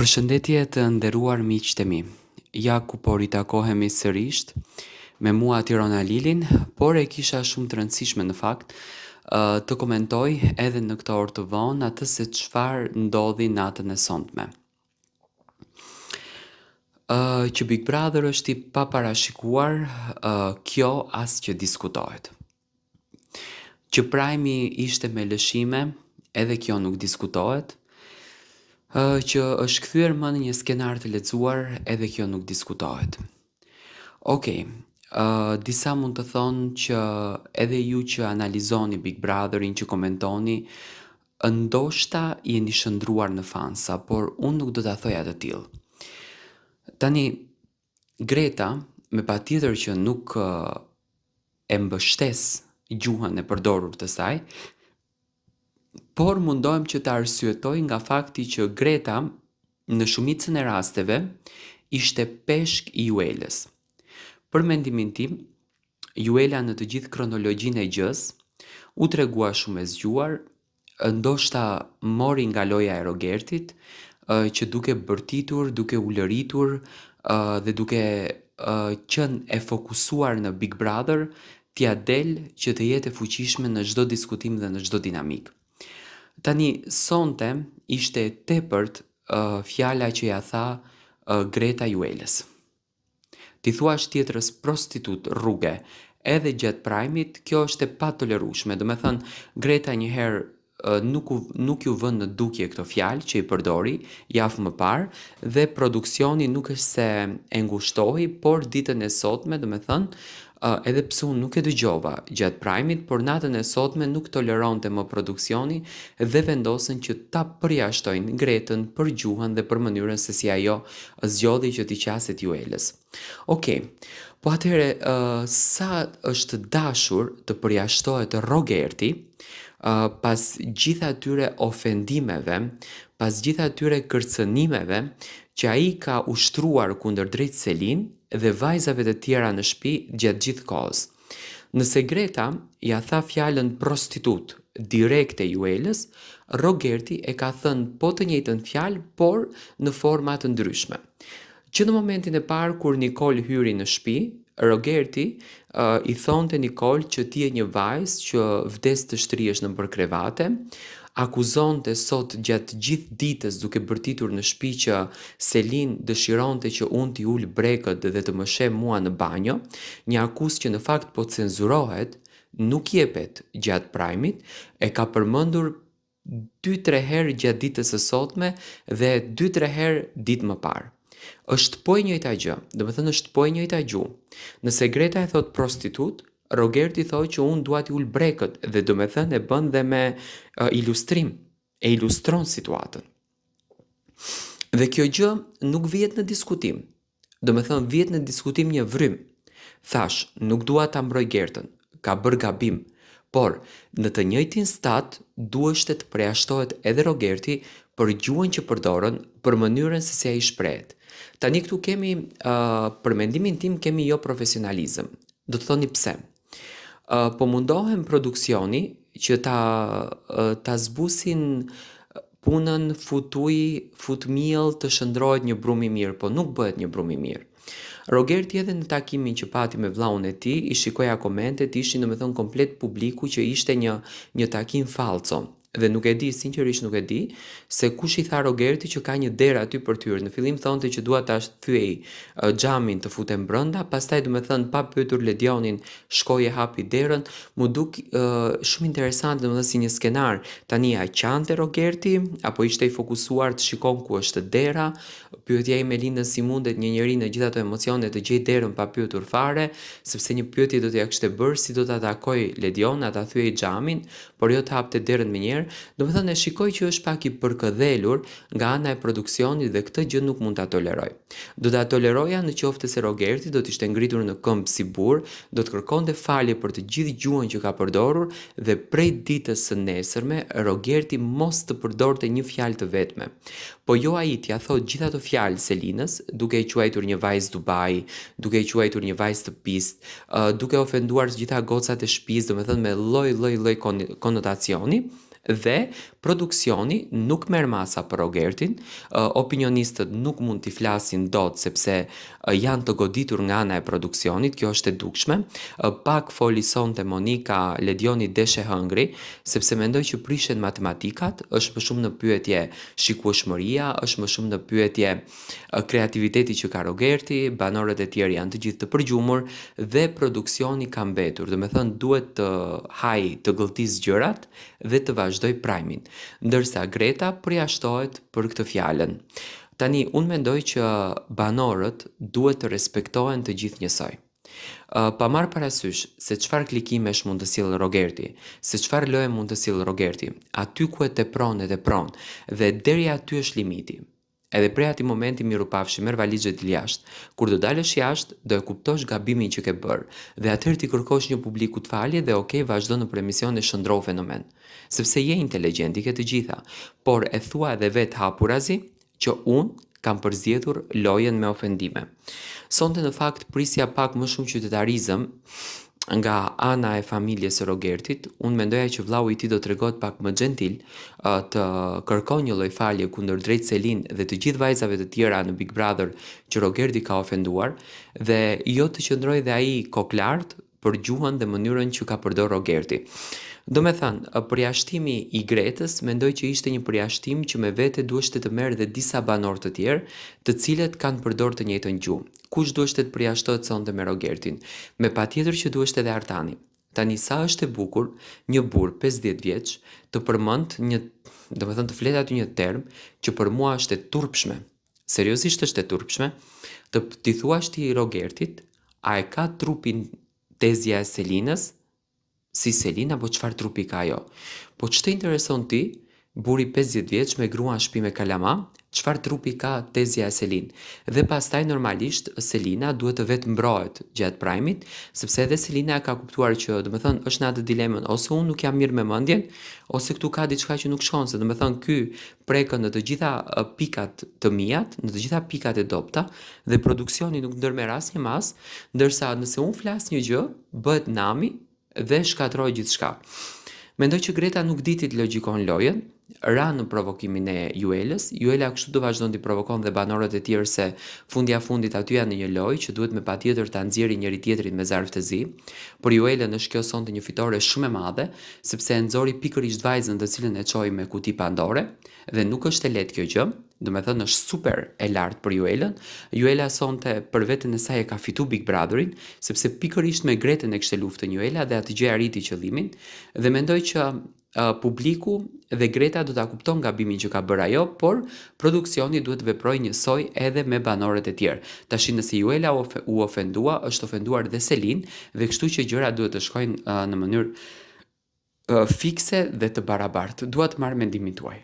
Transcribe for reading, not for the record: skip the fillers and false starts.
Përshëndetje të nderuar miqtë e mi. Ja ku po ritakohemi sërish me mua Tirona Lilin, por e kisha shumë të rëndësishme në fakt të komentoj edhe në këtë orë të vonë atë se çfarë ndodhi natën e sonte. Që Big Brother është i paparashikuar, kjo as që diskutohet. Që Prime ishte me lëshime, edhe kjo nuk diskutohet. Që është kthyer më në një skenar të lexuar, edhe kjo nuk diskutohet. Okej, disa mund të thonë që edhe ju që analizoni Big Brotherin, që komentoni, ndoshta jeni shëndruar në fansa, por unë nuk do ta thoja të tillë. Tani, Greta, me patjetër që nuk e mbështes gjuhën e përdorur të saj, por mundohem që të arsyetoj nga fakti që Greta, në shumicën e rasteve, ishte peshk i Juelës. Për mendimin tim, Juela në të gjithë kronologjinë e gjës, u tregua shumë e zgjuar, ndoshta mori nga loja e Rogertit, që duke bërtitur, duke u lëritur dhe duke qenë e fokusuar në Big Brother, t'ia del që të jetë e fuqishme në çdo diskutim dhe në çdo dinamik. Tani, sonte ishte tepërt fjala që ja tha Greta Juelës. Ti thuash tjetrës prostitut rruge edhe gjatë Prime-it, kjo është e patolerueshme. Do me thënë, Greta njëherë nuk ju vën në dukje këto fjalë që i përdori javë më parë, dhe produksioni nuk është se e ngushtohi, por ditën e sotme, do me thënë, edhe pse unë nuk e dëgjova gjatë Prime-it, por natën e sotme nuk toleronte më produksioni dhe vendosën që ta përjashtojnë Gretën për gjuhën dhe për mënyrën se si ajo zgjodhi që t'i qaset Juelës. Okej, po atëherë sa është dashur të përjashtohet Rogerti pas gjitha atyre ofendimeve, pas gjitha atyre kërcënimeve që ai ka ushtruar kundër drejt Selin dhe vajzave të tjera në shtëpi gjatë gjithë kohës. Nëse Greta ja tha fjalën prostitut direkte Juelës, Rogerti e ka thënë po të njëjtën fjalë, por në forma të ndryshme. Që në momentin e parë kur Nicole hyri në shtëpi, Rogerti i thonte Nicole që ti je një vajzë që vdes të shtrihesh nëpër krevate, akuzonte sot gjatë gjithë ditës duke bërtitur në shtëpi që Selin dëshironte që unë t'i ul brekët dhe të më sheh mua në banjo, një akuzë që në fakt po cenzurohet, nuk jepet gjatë Prime-it, e ka përmendur 2-3 herë gjatë ditës së sotme dhe 2-3 herë ditë më parë. Është po e njëjta gjë, do të thënë është po e njëjta gjuhë. Nëse Greta e thot prostitut, Rogerti thoi që unë dua t'i ul brekët dhe do me thënë e bën dhe me ilustrim, e ilustron situatën. Dhe kjo gjë nuk vihet në diskutim, do me thënë vihet në diskutim një vrym. Thash, nuk dua ta mbroj Gertën, ka bërë gabim, por në të njëjtin stat duheshte të përjashtohet edhe Rogerti për gjuhën që përdorën, për mënyrën se si ai shprehet. Tani këtu kemi, për mendimin tim, kemi jo profesionalizëm. Do të thoni pse. Po mundohen produksioni që ta zbusin punën futmiell të shndrohet një brum i mirë, po nuk bëhet një brum i mirë. Rogerti edhe në takimin që pati me vllahun e tij, i shikoja komentet, ishin domethënë komplet publiku që ishte një takim falco. Dhe nuk e di, sinqerisht nuk e di, se kush i tha Rogerti që ka një derë aty për të hyrë. Në fillim thonte që dua ta thyej xhamin të futem brenda, pastaj domethënë pa pyetur Ledionin, shkoi e hapi derën. Mu duk shumë interesant domethënë si një skenar. Tani a qante Rogerti apo ishte i fokusuar të shikon ku është dera? Pyetja ime Linda, si mundet një njeri në gjithë ato emocione të gjej derën pa pyetur fare, sepse një pyetje do t'ja kishte bërë si do ta takoj Ledion, ta thyej xhamin, por jo të hapte derën menjëherë. Domethënë e shikoj që është pak i përkëdhelur nga ana e produksionit dhe këtë gjë nuk mund ta toleroj. Do ta toleroja në qoftë se Rogerti do të ishte ngritur në këmbë si burr, do të kërkonte falje për të gjithë gjuhën që ka përdorur dhe prej ditës së nesërme Rogerti mos të përdorte një fjalë të vetme. Po jo ai t'ia thotë gjithë ato fjalë Selinës, duke e quajtur një vajzë Dubai, duke e quajtur një vajzë të pist, duke ofenduar të gjitha gocat e shtëpisë, domethënë me lloj konotacioni, Dhe produksioni nuk merr masa për Rogertin, opinionistët nuk mund t'i flasin dot sepse janë të goditur nga ana e produksionit, kjo është e dukshme. Pak foli sonte Monika Ledioni deshe hëngri, sepse mendoj që prishen matematikat, është më shumë në pyetje shikueshmëria, është më shumë në pyetje kreativiteti që ka Rogerti, banorët e tjerë janë të gjithë të përgjumur dhe produksioni ka mbetur. Do me thënë duhet të haj të gëlltis gjërat dhe të vazhdoj Prime-in, ndërsa Greta përjashtohet për këtë fjalën. Tani, unë mendoj që banorët duhet të respektohen të gjithë njësoj. Pa marrë parasysh se çfarë klikimesh mund të sjellë Rogerti, se çfarë lloje mund të sjellë Rogerti, aty ku e tepron dhe deri aty është limiti. Edhe prej atij momenti mirupafshi, merr valizhet dil jashtë. Kur do dalësh jashtë, do e kuptosh gabimin që ke bërë dhe atëherë ti kërkosh një publiku të falje dhe okay, vazhdo në emisione shndrou fenomen. Sepse je inteligjent, i ke të gjitha, por e thua edhe vetë hapurazi që unë kam përzgjedhur lojën me ofendime. Sonte në fakt prisja pak më shumë qytetarizëm nga ana e familjes së Rogertit. Unë mendoja që vllau i tij do tregohet pak më gentil, të kërkon një lloj falje kundër drejt Selin dhe të gjithë vajzave të tjera në Big Brother që Rogerti ka ofenduar dhe jo të qëndroj dhe ai koklart për gjuhën dhe mënyrën që ka përdor Rogerti. Do me thënë, përjashtimi i Gretës mendoj që ishte një përjashtim që me vete duheshte të merë dhe disa banor të tjerë, të cilët kanë përdor të njëjtën gjuhë. Kush duheshte të përjashtohet sonte me Rogertin? Me patjetër që duheshte edhe Artani. Tani sa është e bukur një burr 50 vjeç të përmend një, do me thënë të flet aty një term që për mua është e turpshme. Seriozisht është e turpshme. Ti thuash ti Rogertit, a e ka trupin tezja e Selinës? Si Selina, po çfarë trupi ka ajo? Po ç'të intereson ti, burri 50 vjeç me grua në shtëpi me kalama, çfarë trupi ka tezja e Selin? Dhe pastaj normalisht Selina duhet të vetë mbrohet gjatë Prime-it, sepse edhe Selina ka kuptuar që, do të thënë, është në atë dilemën, ose unë nuk jam mirë me mendjen, ose këtu ka diçka që nuk shkon, se do të thënë ky prekën në të gjitha pikat të mijat, në të gjitha pikat e dobta dhe produksioni nuk ndërmerr asnjë mas, ndërsa nëse unë flas një gjë, bëhet nami dhe shkatroj gjithçka. Mendoj që Greta nuk diti të logjikon lojën, ra në provokimin e Juelës. Juela kështu do vazhdon t'i provokon dhe banorët e tjerë se fundja fundit aty janë në një lojë që duhet me patjetër ta nxjerrin njëri tjetrin me zarf të zi. Por Juelën është kjo sonte një fitore shumë e madhe, sepse e nxori pikërisht vajzën të cilën e çoi me kuti Pandore dhe nuk është e lehtë kjo gjë. Do me thënë është super e lartë për Juelën. Juela sonte për veten e saj e ka fitu Big Brotherin, sepse pikërisht me Gretën e kishte luftën Juela dhe atë gjë arriti qëllimin dhe mendoj që publiku dhe Greta do ta kupton gabimin që ka bërë ajo, por produksioni duhet veprojë njësoj edhe me banorët e tjerë. Tash nëse Juela u ofendua, është ofenduar dhe Selin dhe kështu që gjërat duhet të shkojnë në mënyrë fikse dhe të barabartë. Dua të marr mendimin tuaj.